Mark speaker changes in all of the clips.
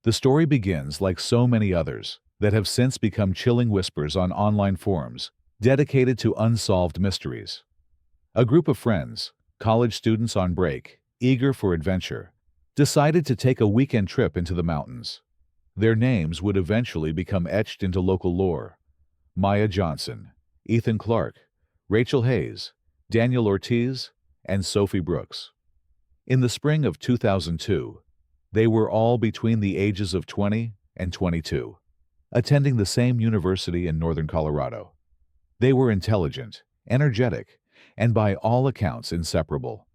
Speaker 1: The story begins like so many others that have since become chilling whispers on online forums dedicated to unsolved mysteries. A group of friends, college students on break, eager for adventure, decided to take a weekend trip into the mountains. Their names would eventually become etched into local lore: Maya Johnson, Ethan Clark, Rachel Hayes, Daniel Ortiz, and Sophie Brooks. In the spring of 2002, they were all between the ages of 20 and 22, attending the same university in northern Colorado. They were intelligent, energetic, and by all accounts inseparable.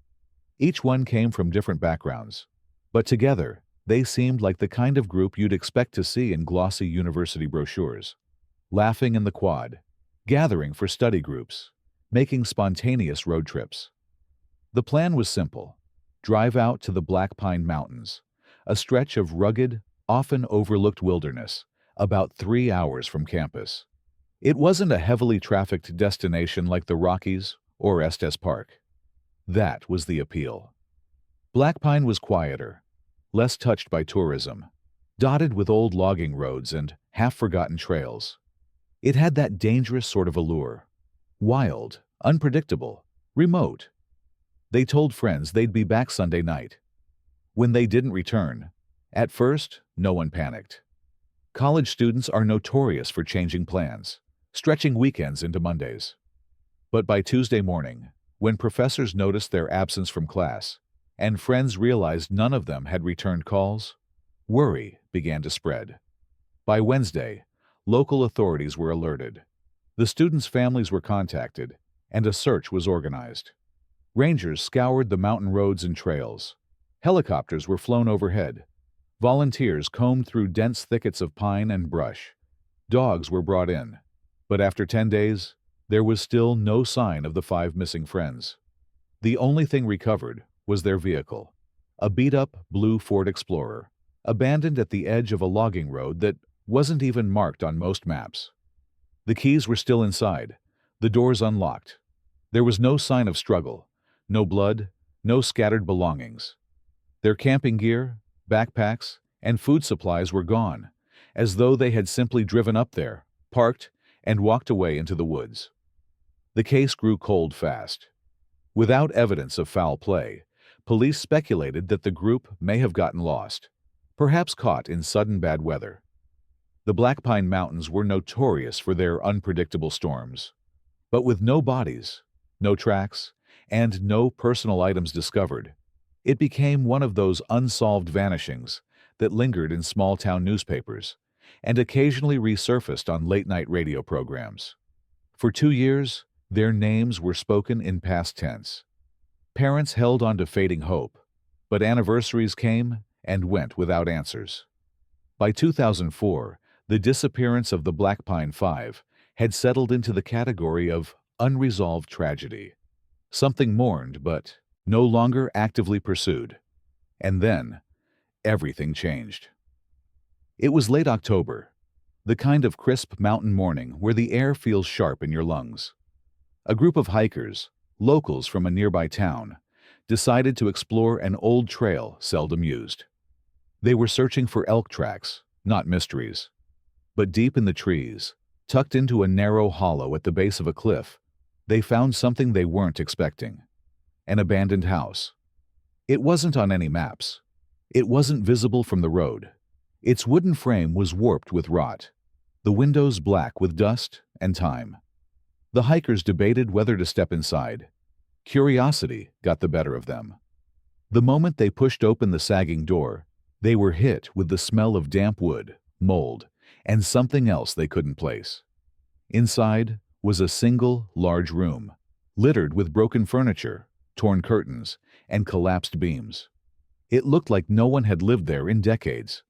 Speaker 1: Each one came from different backgrounds, but together they seemed like the kind of group you'd expect to see in glossy university brochures. Laughing in the quad, gathering for study groups, making spontaneous road trips. The plan was simple: drive out to the Blackpine Mountains, a stretch of rugged, often overlooked wilderness, about 3 hours from campus. It wasn't a heavily trafficked destination like the Rockies or Estes Park. That was the appeal. Blackpine was quieter, less touched by tourism, dotted with old logging roads and half-forgotten trails. It had that dangerous sort of allure: wild, unpredictable, remote. They told friends they'd be back Sunday night. When they didn't return, at first, no one panicked. College students are notorious for changing plans, stretching weekends into Mondays. But by Tuesday morning, when professors noticed their absence from class, and friends realized none of them had returned calls, worry began to spread. By Wednesday, local authorities were alerted. The students' families were contacted, and a search was organized. Rangers scoured the mountain roads and trails. Helicopters were flown overhead. Volunteers combed through dense thickets of pine and brush. Dogs were brought in. But after 10 days, there was still no sign of the 5 missing friends. The only thing recovered was their vehicle, a beat-up blue Ford Explorer, abandoned at the edge of a logging road that wasn't even marked on most maps. The keys were still inside, the doors unlocked. There was no sign of struggle, no blood, no scattered belongings. Their camping gear, backpacks, and food supplies were gone, as though they had simply driven up there, parked, and walked away into the woods. The case grew cold fast. Without evidence of foul play, police speculated that the group may have gotten lost, perhaps caught in sudden bad weather. The Blackpine Mountains were notorious for their unpredictable storms. But with no bodies, no tracks, and no personal items discovered, it became one of those unsolved vanishings that lingered in small-town newspapers and occasionally resurfaced on late-night radio programs. For 2 years, their names were spoken in past tense. Parents held on to fading hope, but anniversaries came and went without answers. By 2004, the disappearance of the Blackpine Five had settled into the category of unresolved tragedy, something mourned but no longer actively pursued. And then, everything changed. It was late October, the kind of crisp mountain morning where the air feels sharp in your lungs. A group of hikers, locals from a nearby town, decided to explore an old trail seldom used. They were searching for elk tracks, not mysteries. But deep in the trees, tucked into a narrow hollow at the base of a cliff, they found something they weren't expecting: an abandoned house. It wasn't on any maps. It wasn't visible from the road. Its wooden frame was warped with rot, the windows black with dust and time. The hikers debated whether to step inside. Curiosity got the better of them. The moment they pushed open the sagging door, they were hit with the smell of damp wood, mold, and something else they couldn't place. Inside was a single, large room, littered with broken furniture, torn curtains, and collapsed beams. It looked like no one had lived there in decades.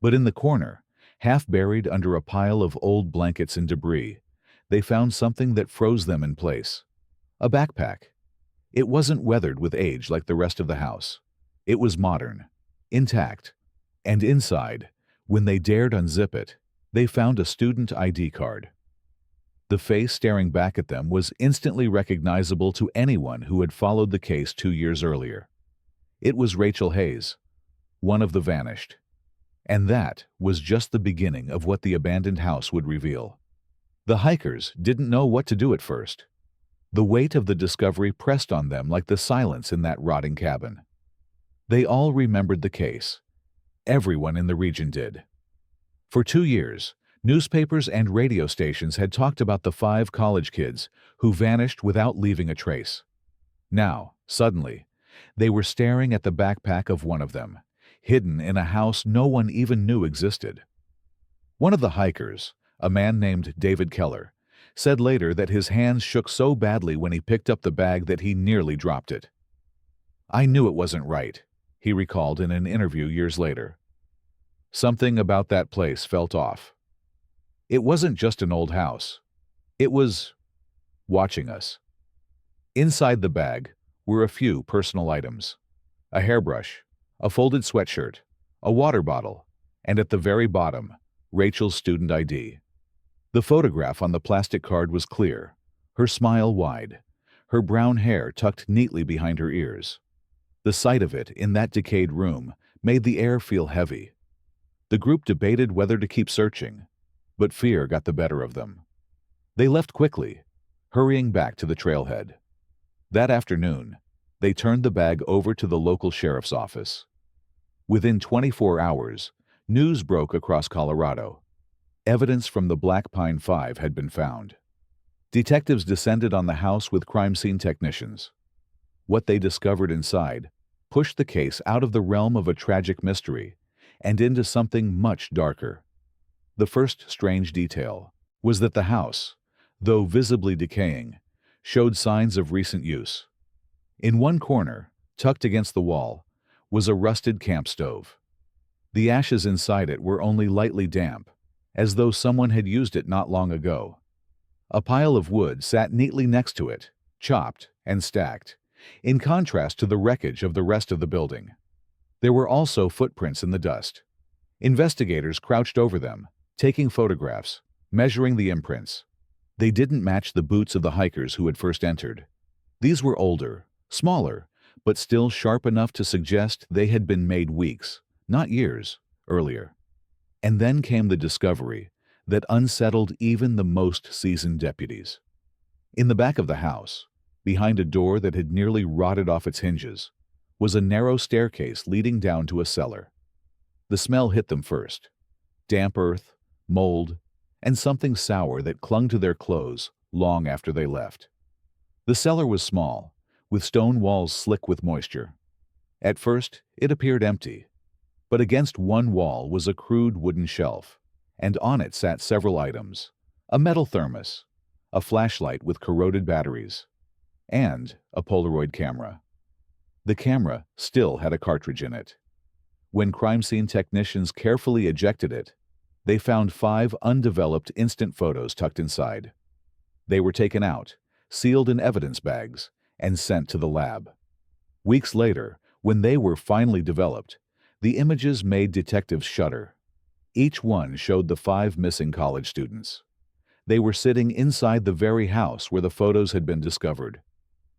Speaker 1: But in the corner, half buried under a pile of old blankets and debris, they found something that froze them in place: a backpack. It wasn't weathered with age like the rest of the house. It was modern, intact, and inside, when they dared unzip it, they found a student ID card. The face staring back at them was instantly recognizable to anyone who had followed the case 2 years earlier. It was Rachel Hayes, one of the vanished. And that was just the beginning of what the abandoned house would reveal. The hikers didn't know what to do at first. The weight of the discovery pressed on them like the silence in that rotting cabin. They all remembered the case. Everyone in the region did. For 2 years, newspapers and radio stations had talked about the 5 college kids who vanished without leaving a trace. Now, suddenly, they were staring at the backpack of one of them, hidden in a house no one even knew existed. One of the hikers, a man named David Keller, said later that his hands shook so badly when he picked up the bag that he nearly dropped it. "I knew it wasn't right," he recalled in an interview years later. Something about that place felt off. It wasn't just an old house. It was watching us. Inside the bag were a few personal items: a hairbrush, a folded sweatshirt, a water bottle, and at the very bottom, Rachel's student ID. The photograph on the plastic card was clear, her smile wide, her brown hair tucked neatly behind her ears. The sight of it in that decayed room made the air feel heavy. The group debated whether to keep searching, but fear got the better of them. They left quickly, hurrying back to the trailhead. That afternoon, they turned the bag over to the local sheriff's office. Within 24 hours, news broke across Colorado. Evidence from the Blackpine 5 had been found. Detectives descended on the house with crime scene technicians. What they discovered inside pushed the case out of the realm of a tragic mystery and into something much darker. The first strange detail was that the house, though visibly decaying, showed signs of recent use. In one corner, tucked against the wall, was a rusted camp stove. The ashes inside it were only lightly damp, as though someone had used it not long ago. A pile of wood sat neatly next to it, chopped and stacked, in contrast to the wreckage of the rest of the building. There were also footprints in the dust. Investigators crouched over them, taking photographs, measuring the imprints. They didn't match the boots of the hikers who had first entered. These were older, smaller, but still sharp enough to suggest they had been made weeks, not years, earlier. And then came the discovery that unsettled even the most seasoned deputies. In the back of the house, behind a door that had nearly rotted off its hinges, was a narrow staircase leading down to a cellar. The smell hit them first: damp earth, mold, and something sour that clung to their clothes long after they left. The cellar was small, with stone walls slick with moisture. At first, it appeared empty, but against one wall was a crude wooden shelf, and on it sat several items: a metal thermos, a flashlight with corroded batteries, and a Polaroid camera. The camera still had a cartridge in it. When crime scene technicians carefully ejected it, they found 5 undeveloped instant photos tucked inside. They were taken out, sealed in evidence bags, and sent to the lab. Weeks later, when they were finally developed, the images made detectives shudder. Each one showed the 5 missing college students. They were sitting inside the very house where the photos had been discovered.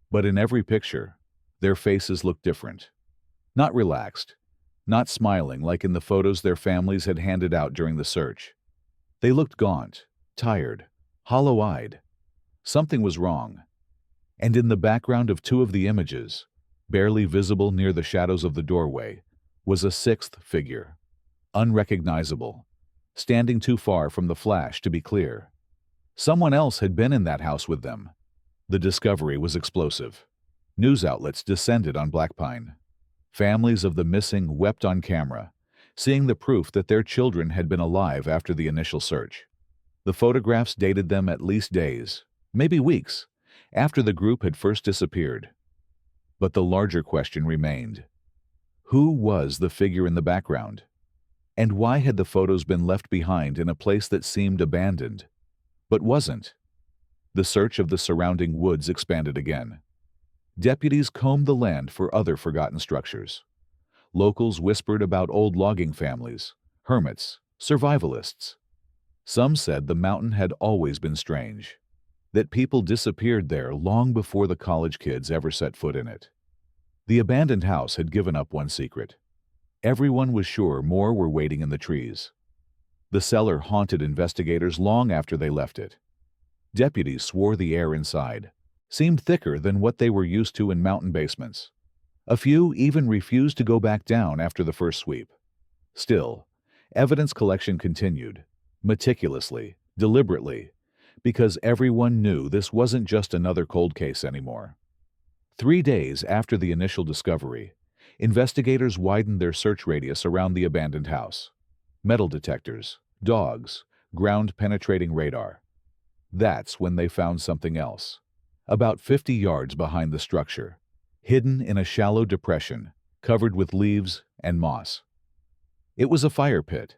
Speaker 1: But in every picture, their faces looked different. Not relaxed, not smiling like in the photos their families had handed out during the search. They looked gaunt, tired, hollow-eyed. Something was wrong. And in the background of 2 of the images, barely visible near the shadows of the doorway, was a 6th figure, unrecognizable, standing too far from the flash to be clear. Someone else had been in that house with them. The discovery was explosive. News outlets descended on Blackpine. Families of the missing wept on camera, seeing the proof that their children had been alive after the initial search. The photographs dated them at least days, maybe weeks, after the group had first disappeared. But the larger question remained: who was the figure in the background? And why had the photos been left behind in a place that seemed abandoned, but wasn't? The search of the surrounding woods expanded again. Deputies combed the land for other forgotten structures. Locals whispered about old logging families, hermits, survivalists. Some said the mountain had always been strange, that people disappeared there long before the college kids ever set foot in it. The abandoned house had given up one secret. everyone was sure more were waiting in the trees. The cellar haunted investigators long after they left it. Deputies swore the air inside seemed thicker than what they were used to in mountain basements. A few even refused to go back down after the first sweep. Still, evidence collection continued, meticulously, deliberately, because everyone knew this wasn't just another cold case anymore. 3 days after the initial discovery, investigators widened their search radius around the abandoned house. Metal detectors, dogs, ground-penetrating radar. That's when they found something else. About 50 yards behind the structure, hidden in a shallow depression, covered with leaves and moss. It was a fire pit.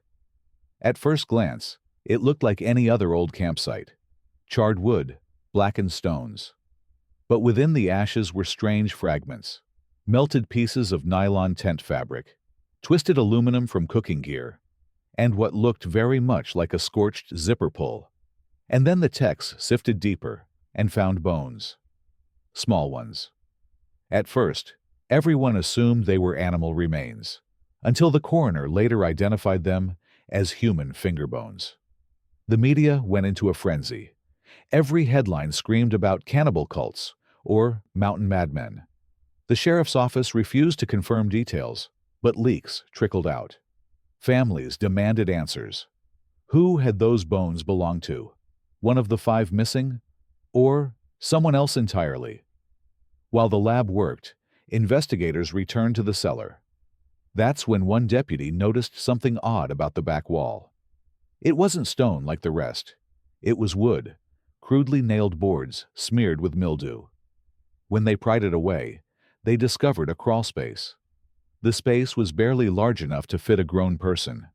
Speaker 1: At first glance, it looked like any other old campsite. Charred wood, blackened stones. But within the ashes were strange fragments. Melted pieces of nylon tent fabric, twisted aluminum from cooking gear, and what looked very much like a scorched zipper pull. And then the techs sifted deeper and found bones. Small ones. At first, everyone assumed they were animal remains, until the coroner later identified them as human finger bones. The media went into a frenzy. Every headline screamed about cannibal cults or mountain madmen. The sheriff's office refused to confirm details, but leaks trickled out. Families demanded answers. Who had those bones belonged to? One of the 5 missing? Or someone else entirely? While the lab worked, investigators returned to the cellar. That's when one deputy noticed something odd about the back wall. It wasn't stone like the rest. It was wood, crudely nailed boards smeared with mildew. When they pried it away, they discovered a crawl space. The space was barely large enough to fit a grown person.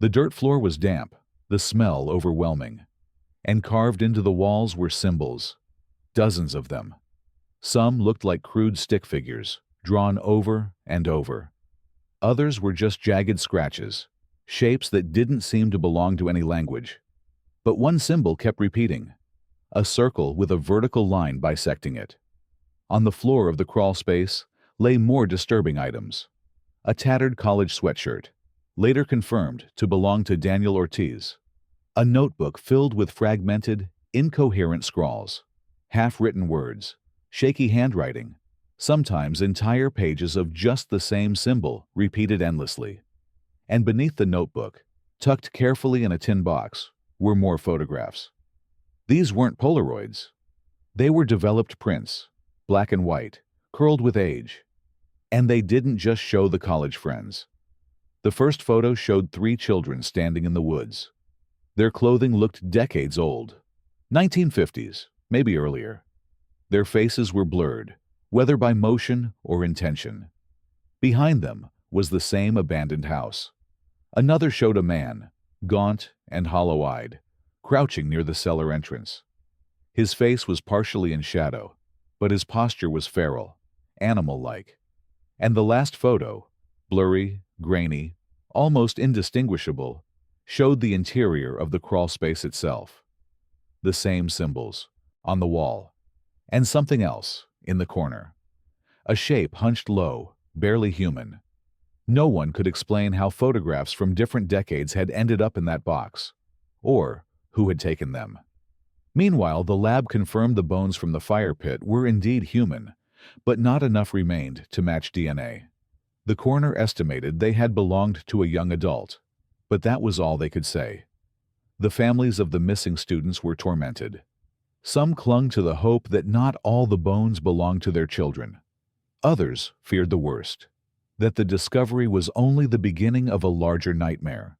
Speaker 1: The dirt floor was damp, the smell overwhelming. And carved into the walls were symbols. Dozens of them. Some looked like crude stick figures, drawn over and over. Others were just jagged scratches, shapes that didn't seem to belong to any language. But one symbol kept repeating, a circle with a vertical line bisecting it. On the floor of the crawl space lay more disturbing items. A tattered college sweatshirt, later confirmed to belong to Daniel Ortiz. A notebook filled with fragmented, incoherent scrawls, half-written words, shaky handwriting, sometimes entire pages of just the same symbol repeated endlessly. And beneath the notebook, tucked carefully in a tin box, were more photographs. These weren't Polaroids. They were developed prints, black and white, curled with age. And they didn't just show the college friends. The first photo showed 3 children standing in the woods. Their clothing looked decades old, 1950s, maybe earlier. Their faces were blurred, whether by motion or intention. Behind them was the same abandoned house. Another showed a man, gaunt and hollow-eyed, crouching near the cellar entrance. His face was partially in shadow, but his posture was feral, animal-like. And the last photo, blurry, grainy, almost indistinguishable, showed the interior of the crawl space itself. The same symbols, on the wall, and something else, in the corner. A shape hunched low, barely human. No one could explain how photographs from different decades had ended up in that box, or who had taken them. Meanwhile, the lab confirmed the bones from the fire pit were indeed human, but not enough remained to match DNA. The coroner estimated they had belonged to a young adult, but that was all they could say. The families of the missing students were tormented. Some clung to the hope that not all the bones belonged to their children. Others feared the worst, that the discovery was only the beginning of a larger nightmare.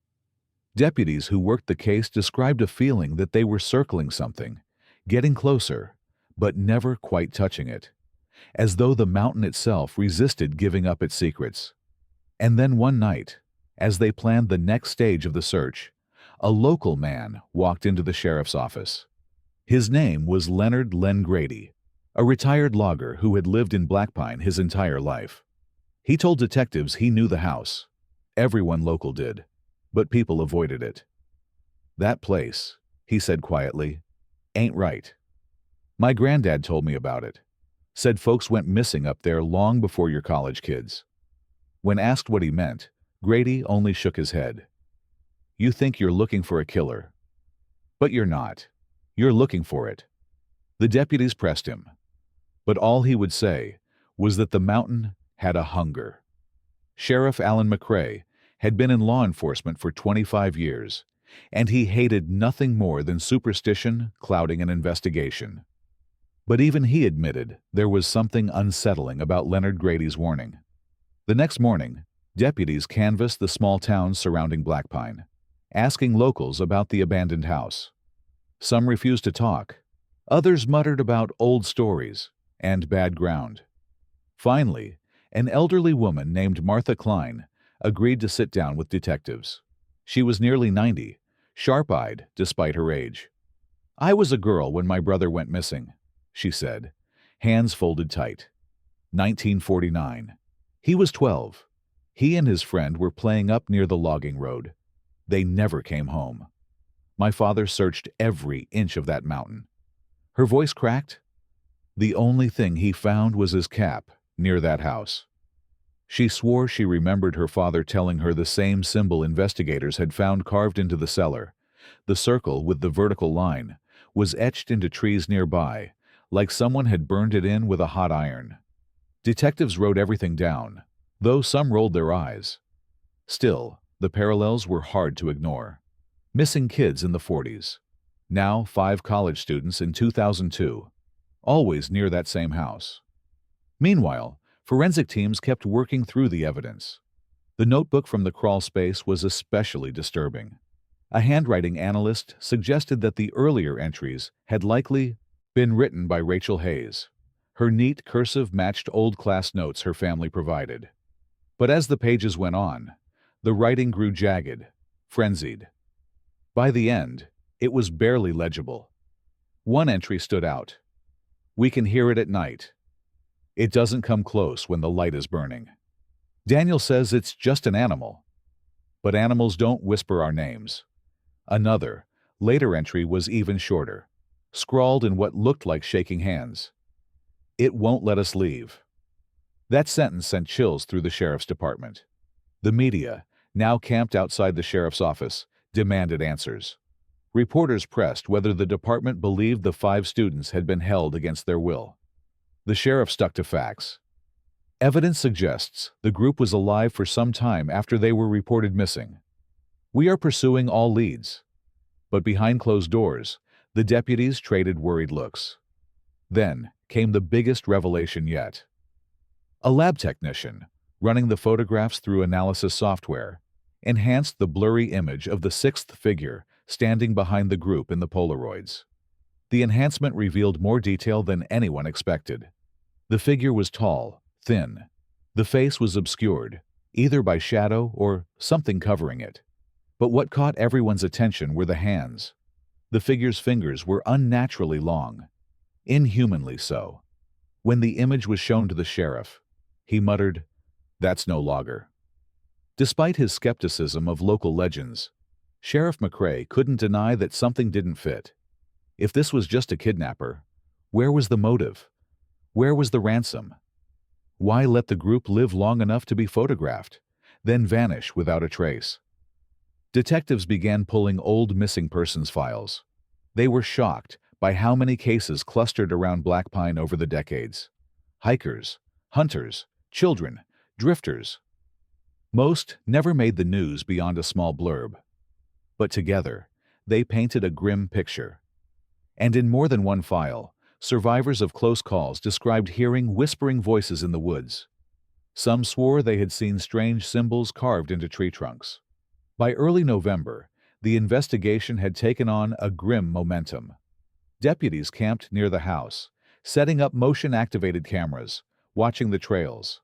Speaker 1: Deputies who worked the case described a feeling that they were circling something, getting closer, but never quite touching it, as though the mountain itself resisted giving up its secrets. And then one night, as they planned the next stage of the search, a local man walked into the sheriff's office. His name was Leonard Len Grady, a retired logger who had lived in Blackpine his entire life. He told detectives he knew the house. Everyone local did, but people avoided it. "That place," he said quietly, "ain't right. My granddad told me about it. Said folks went missing up there long before your college kids." When asked what he meant, Grady only shook his head. You think you're looking for a killer. But you're not. You're looking for it. The deputies pressed him. But all he would say was that the mountain had a hunger. Sheriff Alan McRae had been in law enforcement for 25 years, and he hated nothing more than superstition clouding an investigation. But even he admitted there was something unsettling about Leonard Grady's warning. The next morning, deputies canvassed the small towns surrounding Blackpine, asking locals about the abandoned house. Some refused to talk. Others muttered about old stories and bad ground. Finally, an elderly woman named Martha Klein agreed to sit down with detectives. She was nearly 90, sharp-eyed despite her age. I was a girl when my brother went missing, she said, hands folded tight. 1949. He was 12. He and his friend were playing up near the logging road. They never came home. My father searched every inch of that mountain. Her voice cracked. The only thing he found was his cap near that house. She swore she remembered her father telling her the same symbol investigators had found carved into the cellar. The circle with the vertical line was etched into trees nearby, like someone had burned it in with a hot iron. Detectives wrote everything down, though some rolled their eyes. Still, the parallels were hard to ignore. Missing kids in the 40s. Now 5 college students in 2002. Always near that same house. Meanwhile, forensic teams kept working through the evidence. The notebook from the crawl space was especially disturbing. A handwriting analyst suggested that the earlier entries had likely been written by Rachel Hayes. Her neat cursive matched old class notes her family provided. But as the pages went on, the writing grew jagged, frenzied. By the end, it was barely legible. One entry stood out. We can hear it at night. It doesn't come close when the light is burning. Daniel says it's just an animal. But animals don't whisper our names. Another, later entry was even shorter, scrawled in what looked like shaking hands. It won't let us leave. That sentence sent chills through the sheriff's department. The media, now camped outside the sheriff's office, demanded answers. Reporters pressed whether the department believed the 5 students had been held against their will. The sheriff stuck to facts. Evidence suggests the group was alive for some time after they were reported missing. We are pursuing all leads. But behind closed doors, the deputies traded worried looks. Then came the biggest revelation yet. A lab technician, running the photographs through analysis software, enhanced the blurry image of the 6th figure standing behind the group in the Polaroids. The enhancement revealed more detail than anyone expected. The figure was tall, thin. The face was obscured, either by shadow or something covering it. But what caught everyone's attention were the hands. The figure's fingers were unnaturally long, inhumanly so. When the image was shown to the sheriff, he muttered, "That's no logger." Despite his skepticism of local legends, Sheriff McRae couldn't deny that something didn't fit. If this was just a kidnapper, where was the motive? Where was the ransom? Why let the group live long enough to be photographed, then vanish without a trace? Detectives began pulling old missing persons files. They were shocked by how many cases clustered around Blackpine over the decades. Hikers, hunters, children, drifters. Most never made the news beyond a small blurb. But together, they painted a grim picture. And in more than one file, survivors of close calls described hearing whispering voices in the woods. Some swore they had seen strange symbols carved into tree trunks. By early November, the investigation had taken on a grim momentum. Deputies camped near the house, setting up motion-activated cameras, watching the trails.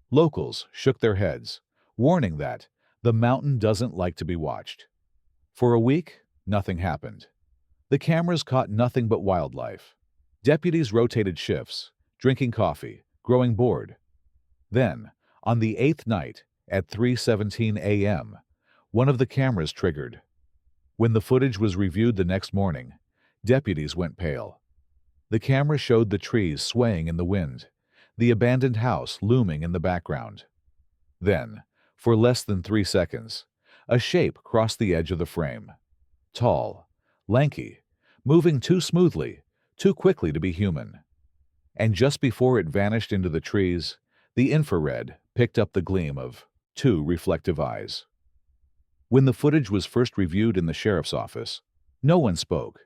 Speaker 1: Locals shook their heads, warning that the mountain doesn't like to be watched. For a week, nothing happened. The cameras caught nothing but wildlife. Deputies rotated shifts, drinking coffee, growing bored. Then, on the 8th night, at 3:17 a.m., one of the cameras triggered. When the footage was reviewed the next morning, deputies went pale. The camera showed the trees swaying in the wind, the abandoned house looming in the background. Then, For less than 3 seconds, a shape crossed the edge of the frame. Tall, lanky, moving too smoothly, too quickly to be human. And just before it vanished into the trees, the infrared picked up the gleam of two reflective eyes. When the footage was first reviewed in the sheriff's office, no one spoke.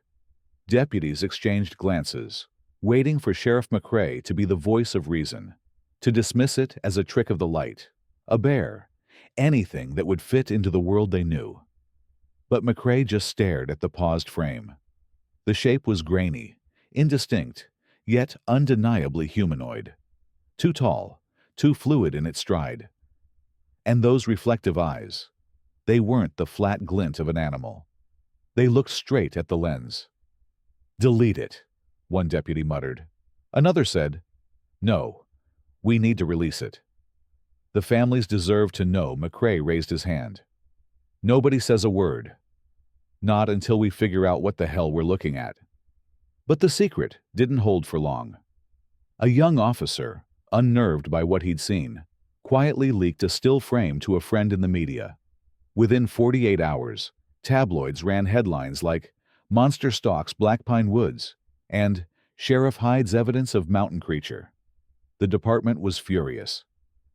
Speaker 1: Deputies exchanged glances, waiting for Sheriff McRae to be the voice of reason, to dismiss it as a trick of the light, a bear, anything that would fit into the world they knew. But McRae just stared at the paused frame. The shape was grainy, indistinct, yet undeniably humanoid. Too tall, too fluid in its stride. And those reflective eyes, they weren't the flat glint of an animal. They looked straight at the lens. "Delete it," one deputy muttered. Another said, "No, we need to release it." The families deserve to know. McRae raised his hand. "Nobody says a word. Not until we figure out what the hell we're looking at." But the secret didn't hold for long. A young officer, unnerved by what he'd seen, quietly leaked a still frame to a friend in the media. Within 48 hours, tabloids ran headlines like "Monster Stalks Blackpine Woods" and "Sheriff Hides Evidence of Mountain Creature." The department was furious.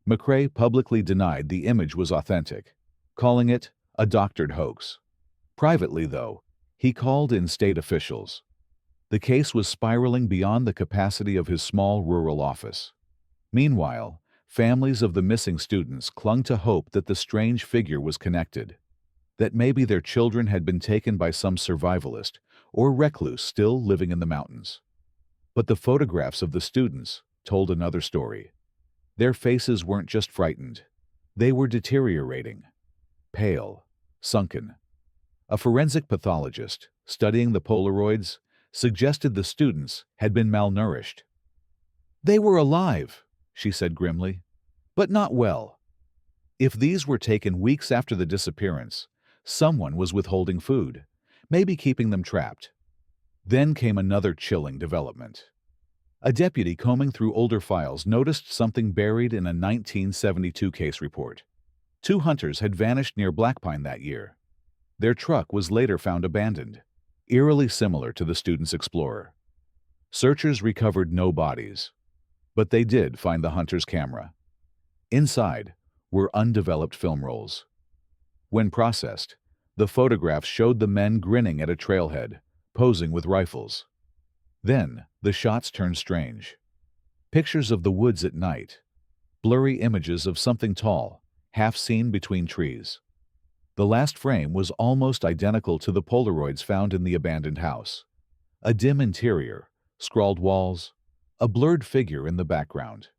Speaker 1: McRae publicly denied the image was authentic, calling it a doctored hoax. Privately, though, he called in state officials. The case was spiraling beyond the capacity of his small rural office. Meanwhile, families of the missing students clung to hope that the strange figure was connected, that maybe their children had been taken by some survivalist or recluse still living in the mountains. But the photographs of the students told another story. Their faces weren't just frightened. They were deteriorating, pale, sunken. A forensic pathologist, studying the Polaroids, suggested the students had been malnourished. "They were alive," she said grimly, "but not well. If these were taken weeks after the disappearance, someone was withholding food, maybe keeping them trapped." Then came another chilling development. A deputy combing through older files noticed something buried in a 1972 case report. 2 hunters had vanished near Blackpine that year. Their truck was later found abandoned, eerily similar to the students' Explorer. Searchers recovered no bodies, but they did find the hunter's camera. Inside were undeveloped film rolls. When processed, the photographs showed the men grinning at a trailhead, posing with rifles. Then the shots turned strange. Pictures of the woods at night, blurry images of something tall, half seen between trees. The last frame was almost identical to the Polaroids found in the abandoned house. A dim interior, scrawled walls, a blurred figure in the background.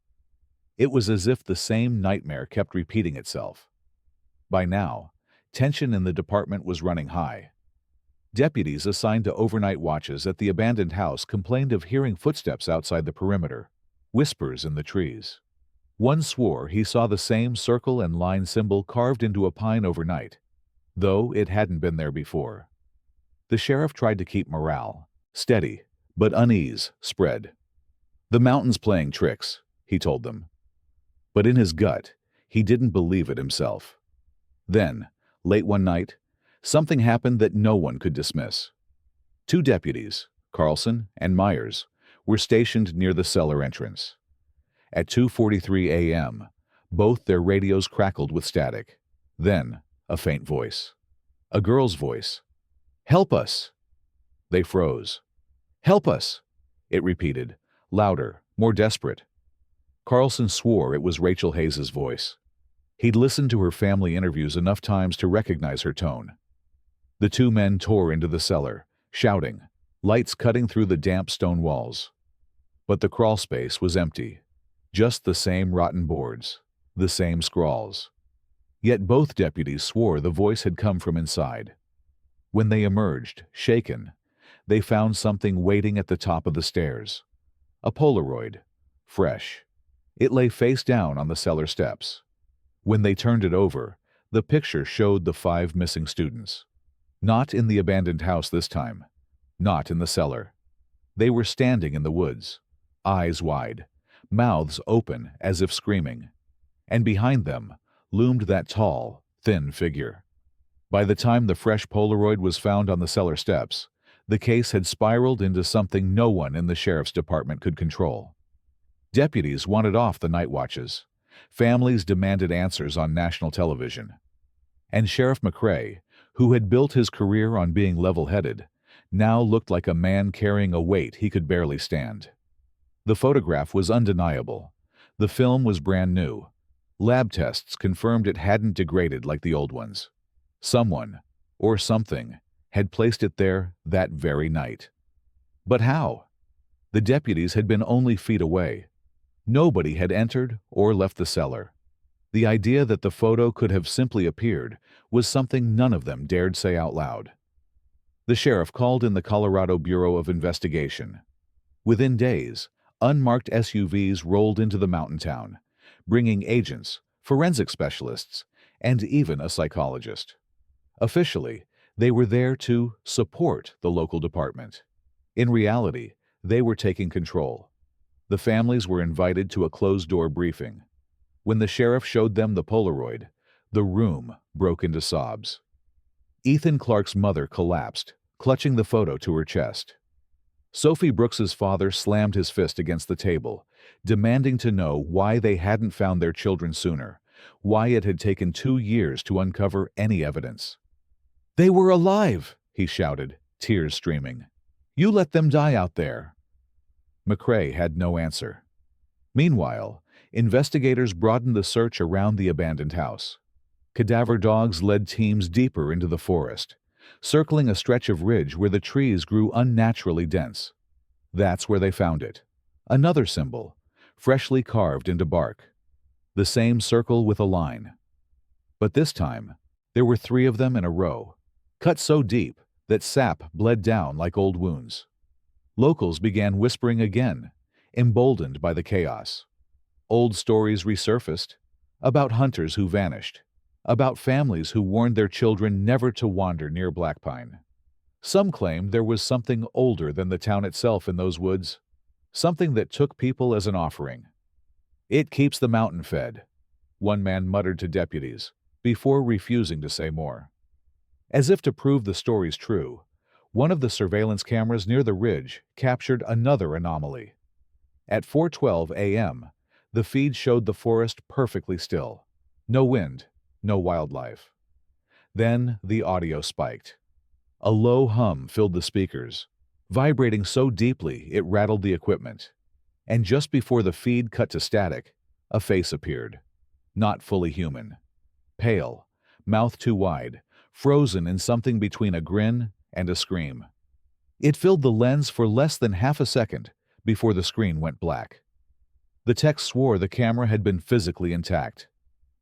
Speaker 1: It was as if the same nightmare kept repeating itself. By now, tension in the department was running high. Deputies assigned to overnight watches at the abandoned house complained of hearing footsteps outside the perimeter, whispers in the trees. One swore he saw the same circle and line symbol carved into a pine overnight, though it hadn't been there before. The sheriff tried to keep morale steady, but unease spread. "The mountain's playing tricks," he told them. But in his gut, he didn't believe it himself. Then, late one night, something happened that no one could dismiss. 2 deputies, Carlson and Myers, were stationed near the cellar entrance. At 2:43 a.m., both their radios crackled with static. Then, a faint voice. A girl's voice. "Help us!" They froze. "Help us!" it repeated, louder, more desperate. Carlson swore it was Rachel Hayes's voice. He'd listened to her family interviews enough times to recognize her tone. The 2 men tore into the cellar, shouting, lights cutting through the damp stone walls. But the crawl space was empty. Just the same rotten boards, the same scrawls. Yet both deputies swore the voice had come from inside. When they emerged, shaken, they found something waiting at the top of the stairs. A Polaroid, fresh. It lay face down on the cellar steps. When they turned it over, the picture showed the 5 missing students. Not in the abandoned house this time. Not in the cellar. They were standing in the woods, eyes wide, mouths open as if screaming. And behind them, loomed that tall, thin figure. By the time the fresh Polaroid was found on the cellar steps, the case had spiraled into something no one in the sheriff's department could control. Deputies wanted off the night watches. Families demanded answers on national television. And Sheriff McCrae, who had built his career on being level-headed, now looked like a man carrying a weight he could barely stand. The photograph was undeniable. The film was brand new. Lab tests confirmed it hadn't degraded like the old ones. Someone, or something, had placed it there that very night. But how? The deputies had been only feet away. Nobody had entered or left the cellar. The idea that the photo could have simply appeared was something none of them dared say out loud. The sheriff called in the Colorado Bureau of Investigation. Within days, unmarked SUVs rolled into the mountain town, bringing agents, forensic specialists, and even a psychologist. Officially, they were there to support the local department. In reality, they were taking control. The families were invited to a closed-door briefing. When the sheriff showed them the Polaroid, the room broke into sobs. Ethan Clark's mother collapsed, clutching the photo to her chest. Sophie Brooks's father slammed his fist against the table, demanding to know why they hadn't found their children sooner, why it had taken 2 years to uncover any evidence. "They were alive!" he shouted, tears streaming. "You let them die out there." McCrae had no answer. Meanwhile, investigators broadened the search around the abandoned house. Cadaver dogs led teams deeper into the forest, circling a stretch of ridge where the trees grew unnaturally dense. That's where they found it. Another symbol, freshly carved into bark. The same circle with a line. But this time, there were 3 of them in a row, cut so deep that sap bled down like old wounds. Locals began whispering again, emboldened by the chaos. Old stories resurfaced, about hunters who vanished, about families who warned their children never to wander near Blackpine. Some claimed there was something older than the town itself in those woods, something that took people as an offering. "It keeps the mountain fed," one man muttered to deputies, before refusing to say more. As if to prove the story's true, one of the surveillance cameras near the ridge captured another anomaly. At 4:12 a.m., the feed showed the forest perfectly still. No wind, no wildlife. Then the audio spiked. A low hum filled the speakers, vibrating so deeply it rattled the equipment. And just before the feed cut to static, a face appeared. Not fully human. Pale, mouth too wide, frozen in something between a grin and a scream. It filled the lens for less than half a second before the screen went black. The tech swore the camera had been physically intact.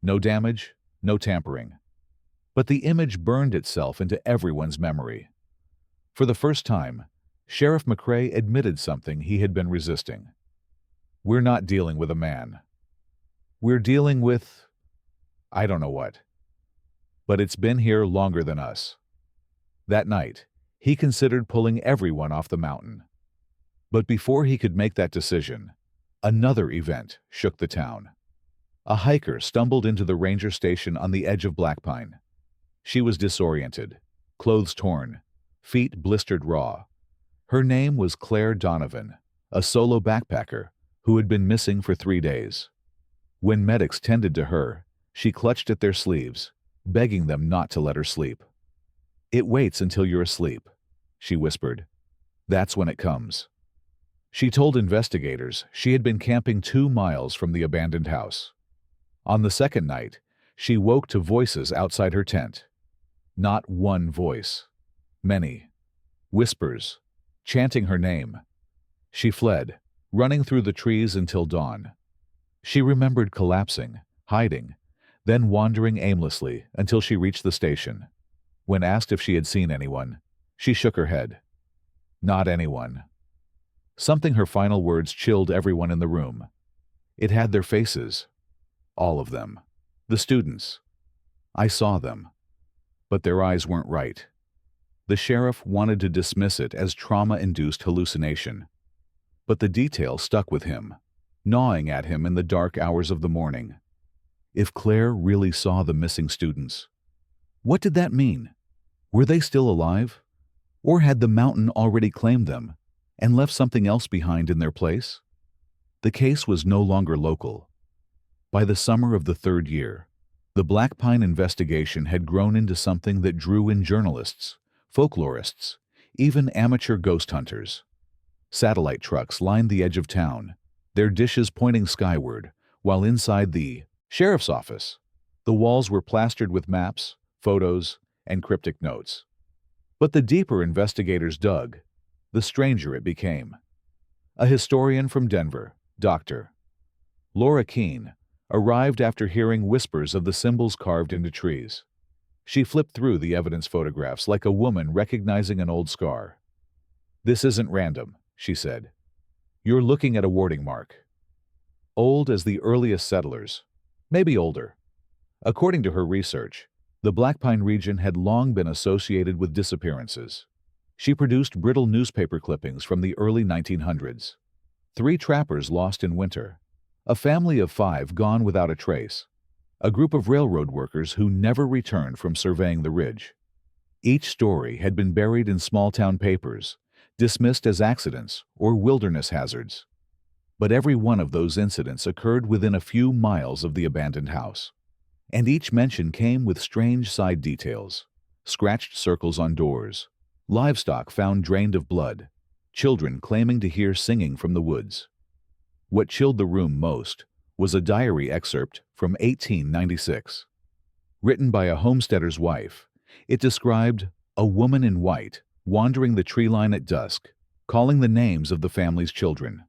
Speaker 1: No damage, no tampering. But the image burned itself into everyone's memory. For the first time, Sheriff McCrae admitted something he had been resisting. "We're not dealing with a man. We're dealing with... I don't know what. But it's been here longer than us." That night, he considered pulling everyone off the mountain. But before he could make that decision, another event shook the town. A hiker stumbled into the ranger station on the edge of Blackpine. She was disoriented, clothes torn, feet blistered raw. Her name was Claire Donovan, a solo backpacker who had been missing for 3 days. When medics tended to her, she clutched at their sleeves, begging them not to let her sleep. "It waits until you're asleep," she whispered. "That's when it comes." She told investigators she had been camping 2 miles from the abandoned house. On the second night, she woke to voices outside her tent. Not one voice. Many. Whispers, chanting her name. She fled, running through the trees until dawn. She remembered collapsing, hiding, then wandering aimlessly until she reached the station. When asked if she had seen anyone, she shook her head. Not anyone. Something her final words chilled everyone in the room. It had their faces. All of them. The students. I saw them. But their eyes weren't right. The sheriff wanted to dismiss it as trauma-induced hallucination. But the detail stuck with him, gnawing at him in the dark hours of the morning. If Claire really saw the missing students, what did that mean? Were they still alive? Or had the mountain already claimed them and left something else behind in their place? The case was no longer local. By the summer of the third year, the Blackpine investigation had grown into something that drew in journalists, folklorists, even amateur ghost hunters. Satellite trucks lined the edge of town, their dishes pointing skyward, while inside the sheriff's office, the walls were plastered with maps, photos, and cryptic notes. But the deeper investigators dug, the stranger it became. A historian from Denver, Dr. Laura Keene, arrived after hearing whispers of the symbols carved into trees. She flipped through the evidence photographs like a woman recognizing an old scar. "This isn't random," she said. "You're looking at a warding mark. Old as the earliest settlers, maybe older." According to her research, the Blackpine region had long been associated with disappearances. She produced brittle newspaper clippings from the early 1900s. 3 trappers lost in winter, a family of 5 gone without a trace, a group of railroad workers who never returned from surveying the ridge. Each story had been buried in small-town papers, dismissed as accidents or wilderness hazards. But every one of those incidents occurred within a few miles of the abandoned house. And each mention came with strange side details: scratched circles on doors, livestock found drained of blood, children claiming to hear singing from the woods. What chilled the room most was a diary excerpt from 1896. Written by a homesteader's wife, it described a woman in white wandering the tree line at dusk, calling the names of the family's children.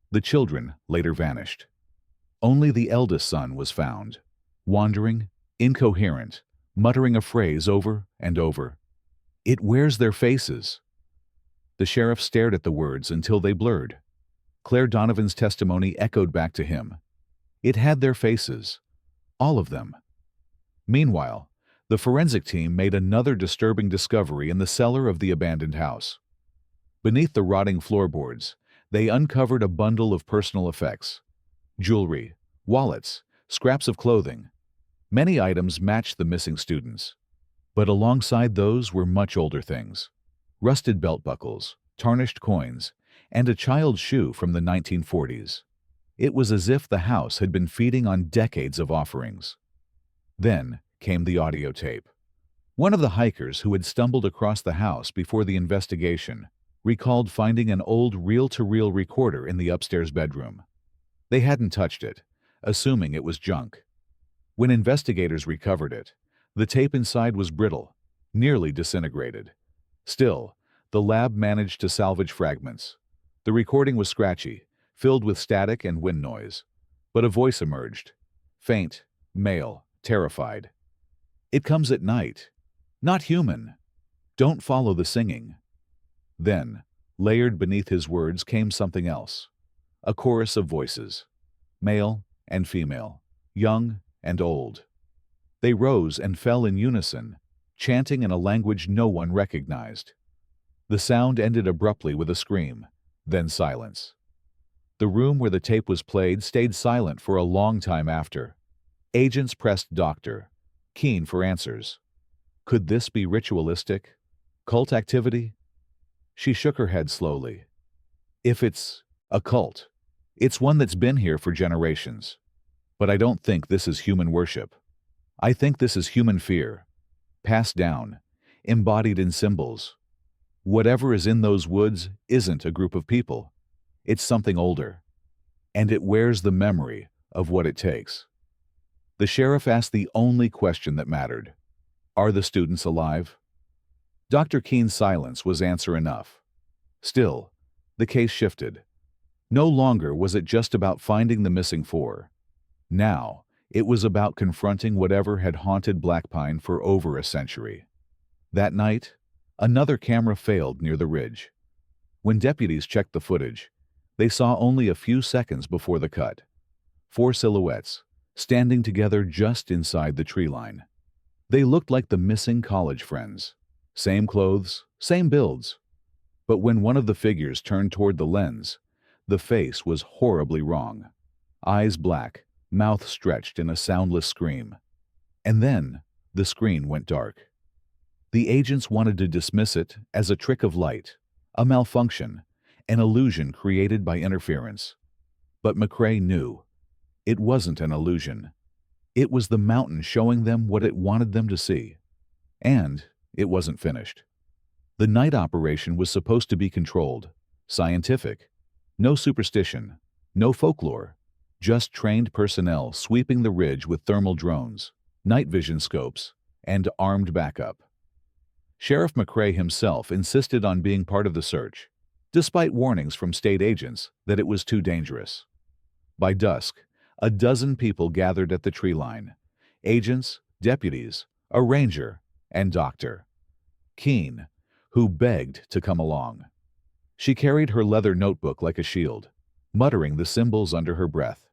Speaker 1: The children later vanished. Only the eldest son was found, wandering, incoherent, muttering a phrase over and over. "It wears their faces." The sheriff stared at the words until they blurred. Claire Donovan's testimony echoed back to him. It had their faces. All of them. Meanwhile, the forensic team made another disturbing discovery in the cellar of the abandoned house. Beneath the rotting floorboards, they uncovered a bundle of personal effects: jewelry, wallets, scraps of clothing. Many items matched the missing students. But alongside those were much older things: rusted belt buckles, tarnished coins, and a child's shoe from the 1940s. It was as if the house had been feeding on decades of offerings. Then came the audio tape. One of the hikers who had stumbled across the house before the investigation recalled finding an old reel-to-reel recorder in the upstairs bedroom. They hadn't touched it, assuming it was junk. When investigators recovered it, the tape inside was brittle, nearly disintegrated. Still, the lab managed to salvage fragments. The recording was scratchy, filled with static and wind noise, but a voice emerged, faint, male, terrified. "It comes at night. Not human. Don't follow the singing." Then, layered beneath his words came something else. A chorus of voices, male and female, young and old. They rose and fell in unison, chanting in a language no one recognized. The sound ended abruptly with a scream, then silence. The room where the tape was played stayed silent for a long time after. Agents pressed Dr. Keene for answers. Could this be ritualistic? Cult activity? She shook her head slowly. If it's a cult, it's one that's been here for generations. But I don't think this is human worship. I think this is human fear, passed down, embodied in symbols. Whatever is in those woods isn't a group of people. It's something older. And it wears the memory of what it takes. The sheriff asked the only question that mattered. Are the students alive? Dr. Keene's silence was answer enough. Still, the case shifted. No longer was it just about finding the missing 4. Now, it was about confronting whatever had haunted Blackpine for over a century. That night, another camera failed near the ridge. When deputies checked the footage, they saw only a few seconds before the cut. 4 silhouettes, standing together just inside the tree line. They looked like the missing college friends. Same clothes, same builds. But when one of the figures turned toward the lens, the face was horribly wrong. Eyes black, mouth stretched in a soundless scream. And then, the screen went dark. The agents wanted to dismiss it as a trick of light, a malfunction, an illusion created by interference. But McCrae knew. It wasn't an illusion. It was the mountain showing them what it wanted them to see. And it wasn't finished. The night operation was supposed to be controlled, scientific. No superstition, no folklore, just trained personnel sweeping the ridge with thermal drones, night vision scopes, and armed backup. Sheriff McCrae himself insisted on being part of the search, despite warnings from state agents that it was too dangerous. By dusk, a dozen people gathered at the tree line: agents, deputies, a ranger, and Dr. Keene, who begged to come along. She carried her leather notebook like a shield, muttering the symbols under her breath.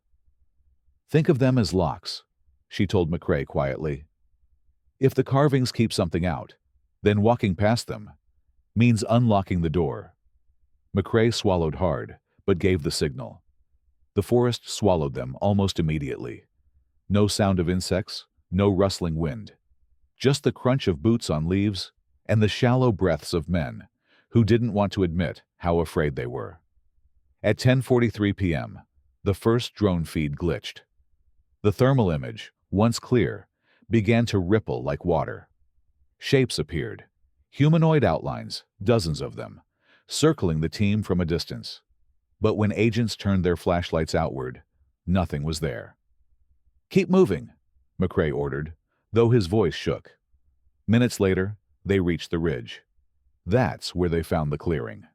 Speaker 1: "Think of them as locks," she told McCrae quietly. "If the carvings keep something out, then walking past them means unlocking the door." McCrae swallowed hard, but gave the signal. The forest swallowed them almost immediately. No sound of insects, no rustling wind. Just the crunch of boots on leaves and the shallow breaths of men who didn't want to admit how afraid they were. At 10:43 p.m., the first drone feed glitched. The thermal image, once clear, began to ripple like water. Shapes appeared, humanoid outlines, dozens of them, circling the team from a distance. But when agents turned their flashlights outward, nothing was there. "Keep moving," McCrae ordered, though his voice shook. Minutes later, they reached the ridge. That's where they found the clearing.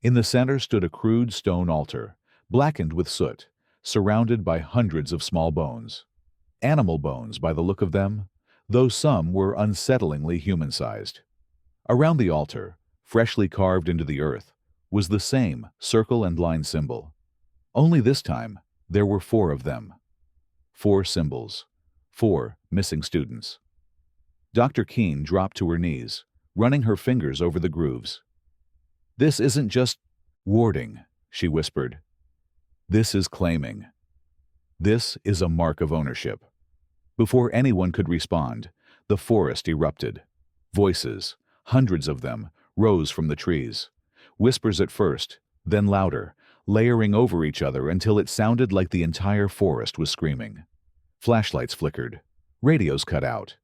Speaker 1: In the center stood a crude stone altar, blackened with soot, surrounded by hundreds of small bones. Animal bones by the look of them, though some were unsettlingly human-sized. Around the altar, freshly carved into the earth, was the same circle and line symbol. Only this time, there were 4 of them. 4 symbols. 4 missing students. Dr. Keene dropped to her knees, running her fingers over the grooves. "This isn't just warding," she whispered. "This is claiming. This is a mark of ownership." Before anyone could respond, the forest erupted. Voices, hundreds of them, rose from the trees. Whispers at first, then louder, layering over each other until it sounded like the entire forest was screaming. Flashlights flickered. Radios cut out.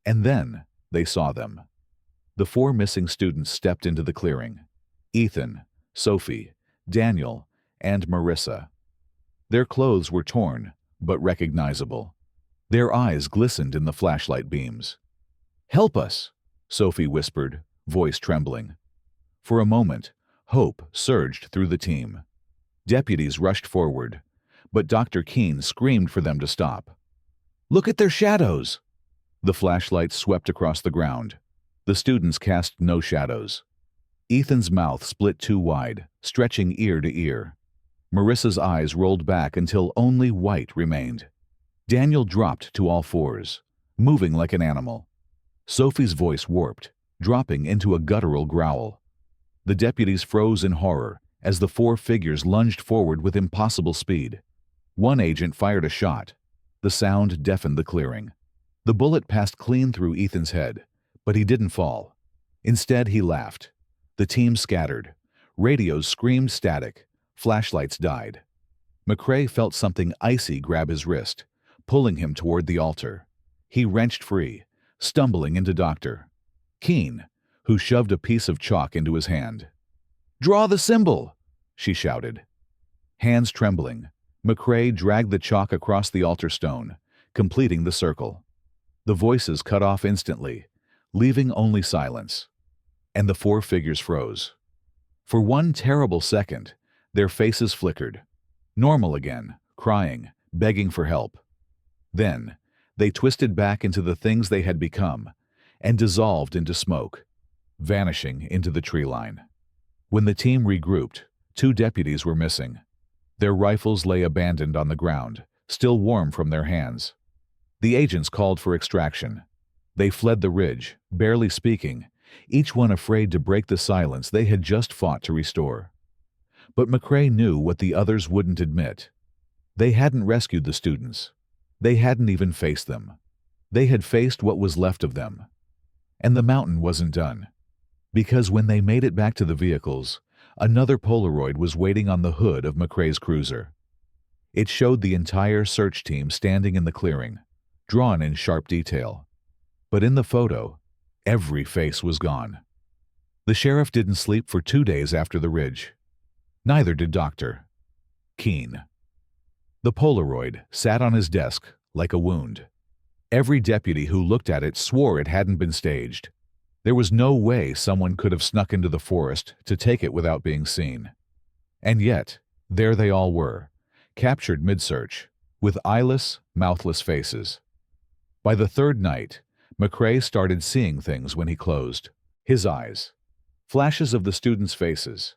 Speaker 1: And then they saw them. The 4 missing students stepped into the clearing: Ethan, Sophie, Daniel, and Marissa. Their clothes were torn, but recognizable. Their eyes glistened in the flashlight beams. "Help us," Sophie whispered, voice trembling. For a moment, hope surged through the team. Deputies rushed forward, but Dr. Keene screamed for them to stop. "Look at their shadows!" The flashlight swept across the ground. The students cast no shadows. Ethan's mouth split too wide, stretching ear to ear. Marissa's eyes rolled back until only white remained. Daniel dropped to all fours, moving like an animal. Sophie's voice warped, dropping into a guttural growl. The deputies froze in horror as the 4 figures lunged forward with impossible speed. One agent fired a shot. The sound deafened the clearing. The bullet passed clean through Ethan's head, but he didn't fall. Instead, he laughed. The team scattered. Radios screamed static. Flashlights died. McCrae felt something icy grab his wrist, pulling him toward the altar. He wrenched free, stumbling into Dr. Keene, who shoved a piece of chalk into his hand. "Draw the symbol!" she shouted. Hands trembling, McCrae dragged the chalk across the altar stone, completing the circle. The voices cut off instantly, leaving only silence. And the 4 figures froze. For one terrible second, their faces flickered. Normal again, crying, begging for help. Then, they twisted back into the things they had become and dissolved into smoke, vanishing into the tree line. When the team regrouped, 2 deputies were missing. Their rifles lay abandoned on the ground, still warm from their hands. The agents called for extraction. They fled the ridge, barely speaking, each one afraid to break the silence they had just fought to restore. But McCrae knew what the others wouldn't admit. They hadn't rescued the students. They hadn't even faced them. They had faced what was left of them. And the mountain wasn't done. Because when they made it back to the vehicles, another Polaroid was waiting on the hood of McCrae's cruiser. It showed the entire search team standing in the clearing, drawn in sharp detail. But in the photo, every face was gone. The sheriff didn't sleep for 2 days after the ridge. Neither did Dr. Keene. The Polaroid sat on his desk like a wound. Every deputy who looked at it swore it hadn't been staged. There was no way someone could have snuck into the forest to take it without being seen. And yet, there they all were, captured mid-search, with eyeless, mouthless faces. By the third night, McCrae started seeing things when he closed. His eyes. Flashes of the students' faces.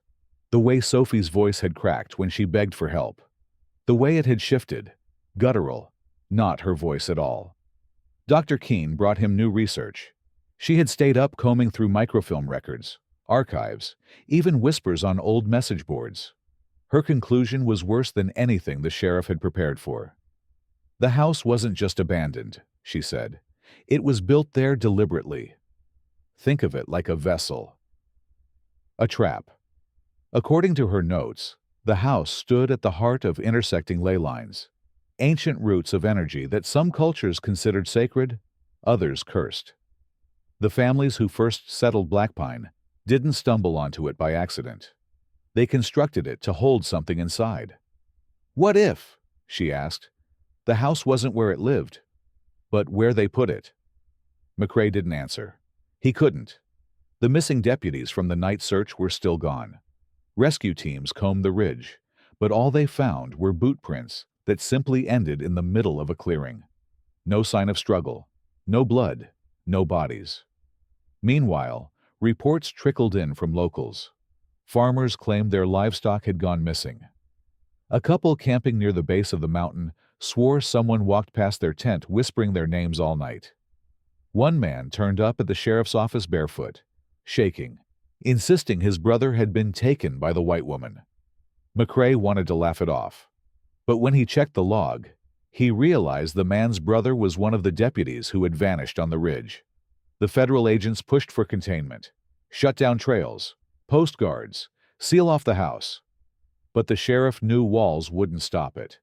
Speaker 1: The way Sophie's voice had cracked when she begged for help. The way it had shifted. Guttural. Not her voice at all. Dr. Keene brought him new research. She had stayed up combing through microfilm records, archives, even whispers on old message boards. Her conclusion was worse than anything the sheriff had prepared for. The house wasn't just abandoned, she said. It was built there deliberately. Think of it like a vessel. A trap. According to her notes, the house stood at the heart of intersecting ley lines, ancient roots of energy that some cultures considered sacred, others cursed. The families who first settled Blackpine didn't stumble onto it by accident. They constructed it to hold something inside. What if, she asked, the house wasn't where it lived, but where they put it? McCrae didn't answer. He couldn't. The missing deputies from the night search were still gone. Rescue teams combed the ridge, but all they found were boot prints that simply ended in the middle of a clearing. No sign of struggle, no blood, no bodies. Meanwhile, reports trickled in from locals. Farmers claimed their livestock had gone missing. A couple camping near the base of the mountain swore someone walked past their tent whispering their names all night. One man turned up at the sheriff's office barefoot, shaking, insisting his brother had been taken by the white woman. McCrae wanted to laugh it off. But when he checked the log, he realized the man's brother was one of the deputies who had vanished on the ridge. The federal agents pushed for containment, shut down trails, post guards, seal off the house. But the sheriff knew walls wouldn't stop it.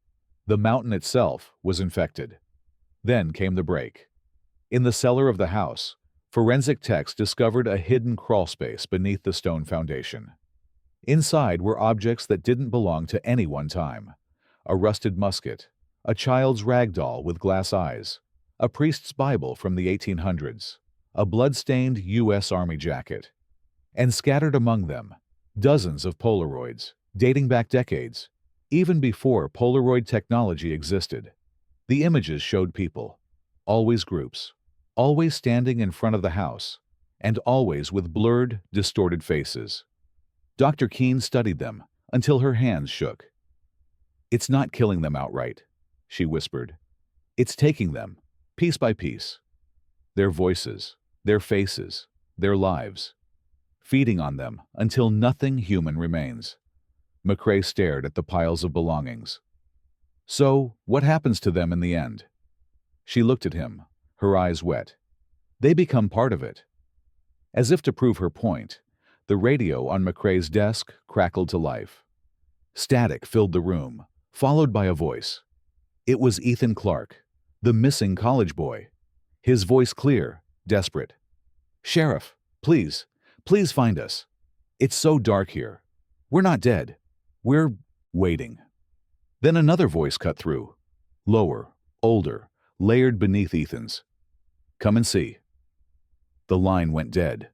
Speaker 1: The mountain itself was infected. Then came the break. In the cellar of the house, forensic techs discovered a hidden crawlspace beneath the stone foundation. Inside were objects that didn't belong to any one time. A rusted musket, a child's rag doll with glass eyes, a priest's Bible from the 1800s, a blood-stained U.S. Army jacket. And scattered among them, dozens of Polaroids, dating back decades, even before Polaroid technology existed. The images showed people, always groups, always standing in front of the house, and always with blurred, distorted faces. Dr. Keene studied them until her hands shook. "It's not killing them outright," she whispered. "It's taking them, piece by piece. Their voices, their faces, their lives. Feeding on them until nothing human remains." McCrae stared at the piles of belongings. "So, what happens to them in the end?" She looked at him, her eyes wet. "They become part of it." As if to prove her point, the radio on McCrae's desk crackled to life. Static filled the room, followed by a voice. It was Ethan Clark, the missing college boy. His voice clear, desperate. "Sheriff, please, please find us. It's so dark here. We're not dead. We're waiting." Then another voice cut through. Lower, older, layered beneath Ethan's. "Come and see." The line went dead.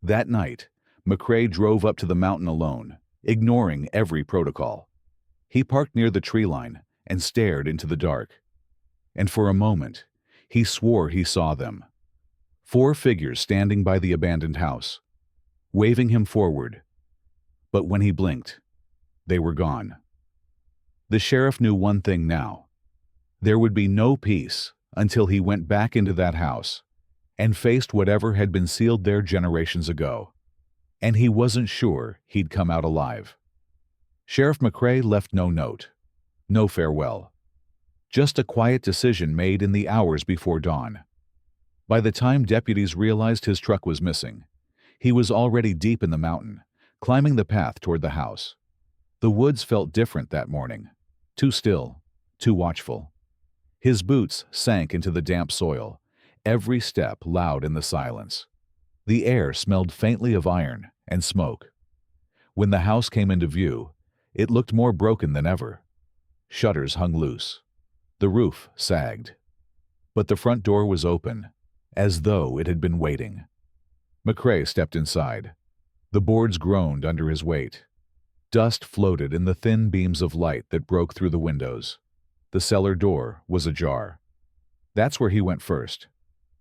Speaker 1: That night, McCrae drove up to the mountain alone, ignoring every protocol. He parked near the tree line and stared into the dark. And for a moment, he swore he saw them. 4 figures standing by the abandoned house, waving him forward. But when he blinked, they were gone. The sheriff knew one thing now. There would be no peace until he went back into that house and faced whatever had been sealed there generations ago. And he wasn't sure he'd come out alive. Sheriff McCrae left no note. No farewell. Just a quiet decision made in the hours before dawn. By the time deputies realized his truck was missing, he was already deep in the mountain, climbing the path toward the house. The woods felt different that morning. Too still, too watchful. His boots sank into the damp soil, every step loud in the silence. The air smelled faintly of iron and smoke. When the house came into view, it looked more broken than ever. Shutters hung loose. The roof sagged. But the front door was open, as though it had been waiting. McCrae stepped inside. The boards groaned under his weight. Dust floated in the thin beams of light that broke through the windows. The cellar door was ajar. That's where he went first.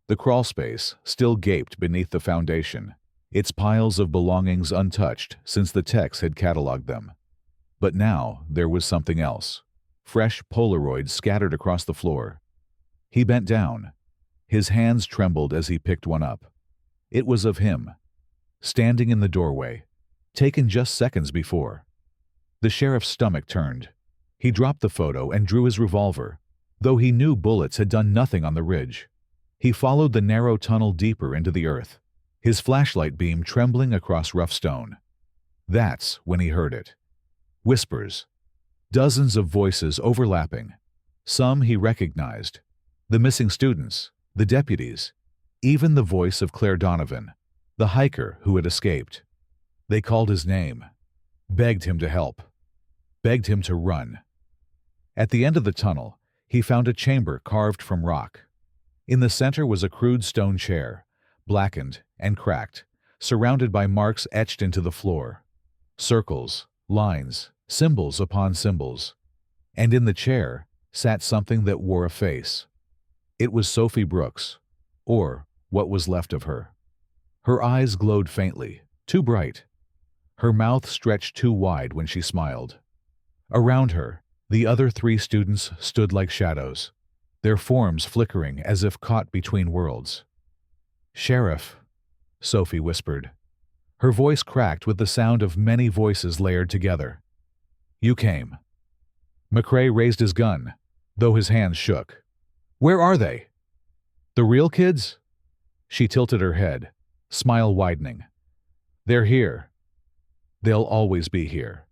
Speaker 1: The crawl space still gaped beneath the foundation, its piles of belongings untouched since the techs had cataloged them. But now there was something else. Fresh Polaroids scattered across the floor. He bent down. His hands trembled as he picked one up. It was of him, standing in the doorway, taken just seconds before. The sheriff's stomach turned. He dropped the photo and drew his revolver, though he knew bullets had done nothing on the ridge. He followed the narrow tunnel deeper into the earth, his flashlight beam trembling across rough stone. That's when he heard it. Whispers. Dozens of voices overlapping. Some he recognized. The missing students, the deputies, even the voice of Claire Donovan, the hiker who had escaped. They called his name, begged him to help, begged him to run. At the end of the tunnel, he found a chamber carved from rock. In the center was a crude stone chair, blackened and cracked, surrounded by marks etched into the floor. Circles, lines, symbols upon symbols. And in the chair sat something that wore a face. It was Sophie Brooks, or what was left of her. Her eyes glowed faintly, too bright. Her mouth stretched too wide when she smiled. Around her, the other 3 students stood like shadows, their forms flickering as if caught between worlds. "Sheriff," Sophie whispered. Her voice cracked with the sound of many voices layered together. "You came." McCrae raised his gun, though his hands shook. "Where are they?" "The real kids?" She tilted her head, smile widening. "They're here. They'll always be here."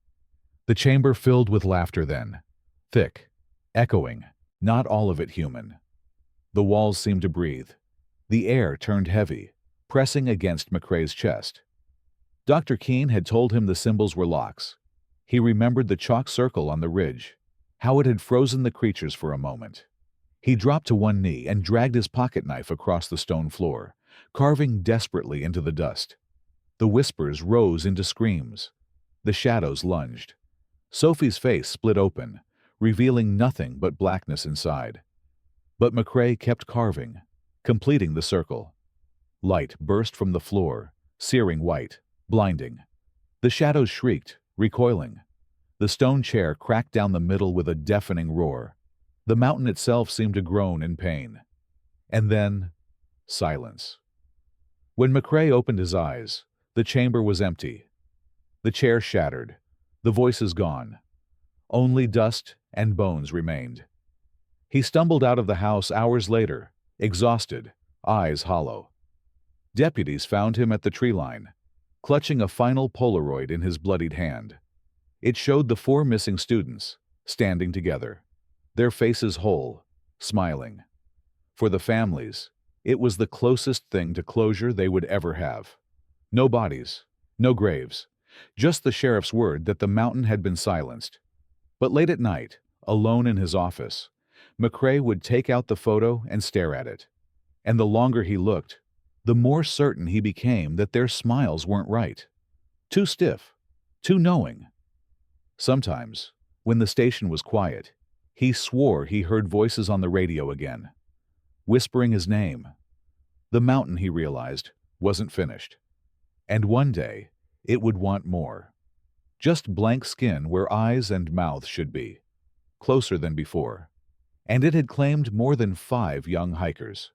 Speaker 1: The chamber filled with laughter then, thick, echoing, not all of it human. The walls seemed to breathe. The air turned heavy, pressing against McCrae's chest. Dr. Keene had told him the symbols were locks. He remembered the chalk circle on the ridge, how it had frozen the creatures for a moment. He dropped to one knee and dragged his pocket knife across the stone floor, carving desperately into the dust. The whispers rose into screams. The shadows lunged. Sophie's face split open, revealing nothing but blackness inside. But McCrae kept carving, completing the circle. Light burst from the floor, searing white, blinding. The shadows shrieked, recoiling. The stone chair cracked down the middle with a deafening roar. The mountain itself seemed to groan in pain. And then, silence. When McCrae opened his eyes, the chamber was empty. The chair shattered, the voices gone. Only dust and bones remained. He stumbled out of the house hours later, exhausted, eyes hollow. Deputies found him at the tree line, clutching a final Polaroid in his bloodied hand. It showed the 4 missing students, standing together, their faces whole, smiling. For the families, it was the closest thing to closure they would ever have. No bodies, no graves, just the sheriff's word that the mountain had been silenced. But late at night, alone in his office, McCrae would take out the photo and stare at it. And the longer he looked, the more certain he became that their smiles weren't right. Too stiff, too knowing. Sometimes, when the station was quiet, he swore he heard voices on the radio again, whispering his name. The mountain, he realized, wasn't finished. And one day, it would want more. Just blank skin where eyes and mouth should be, closer than before. And it had claimed more than 5 young hikers.